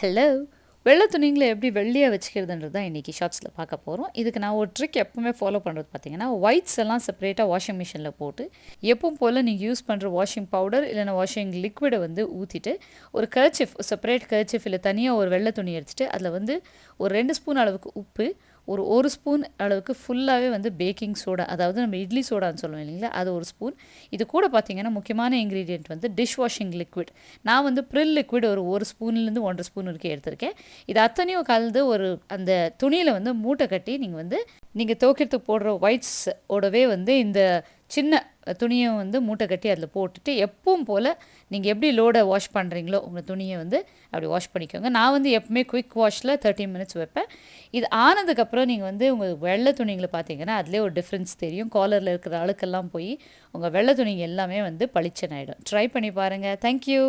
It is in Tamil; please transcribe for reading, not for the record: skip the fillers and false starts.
ஹலோ! வெள்ளை துணிங்கள எப்படி வெள்ளையா வச்சுக்கிறதுன்றது தான் இன்றைக்கி ஷார்ட்ஸில் பார்க்க போகிறோம். இதுக்கு நான் ஒரு ட்ரிக் எப்பவுமே ஃபாலோ பண்ணுறது பார்த்தீங்கன்னா, ஒயிட்ஸ் எல்லாம் செப்பரேட்டாக வாஷிங் மிஷினில் போட்டு, எப்பவும் போல் நீங்கள் யூஸ் பண்ணுற வாஷிங் பவுடர் இல்லைனா வாஷிங் லிக்விடை வந்து ஊற்றிட்டு, ஒரு கர்ச்சிஃப் செப்பரேட் கர்ச்சிஃப் இல்லை தனியாக ஒரு வெள்ளை துணி எடுத்துட்டு, அதில் வந்து ஒரு 2 ஸ்பூன் அளவுக்கு உப்பு, ஒரு ஸ்பூன் அளவுக்கு ஃபுல்லாகவே வந்து பேக்கிங் சோடா, அதாவது நம்ம இட்லி சோடான்னு சொல்லுவோம் இல்லைங்களா, அது ஒரு ஸ்பூன். இது கூட பார்த்தீங்கன்னா முக்கியமான இன்க்ரீடியன்ட் வந்து டிஷ் வாஷிங் லிக்விட். நான் வந்து ப்ரில் லிக்விட் ஒரு ஸ்பூன்லேருந்து 1 ஸ்பூன் வரைக்கும் எடுத்திருக்கேன். இது அத்தனையும் கலந்து அந்த துணியில் வந்து மூட்டை கட்டி நீங்கள் துவைக்கிறதுக்கு போடுற ஒயிட்ஸ் ஓடவே வந்து இந்த சின்ன துணியை வந்து மூட்டை கட்டி அதில் போட்டுட்டு எப்பவும் போல் நீங்கள் எப்படி லோடை வாஷ் பண்ணுறீங்களோ உங்கள் துணியை வந்து அப்படி வாஷ் பண்ணிக்கோங்க. நான் வந்து எப்பவுமே குயிக் வாஷில் 30 மினிட்ஸ் வைப்பேன். இது ஆனதுக்கப்புறம் நீங்கள் வந்து உங்கள் வெள்ளை துணிங்களை பார்த்தீங்கன்னா அதிலே ஒரு டிஃப்ரென்ஸ் தெரியும். காலரில் இருக்கிற அழுக்கெல்லாம் போய் உங்கள் வெள்ளை துணிங்க எல்லாமே வந்து பளிச்சனாயிடும். ட்ரை பண்ணி பாருங்கள். தேங்க்யூ.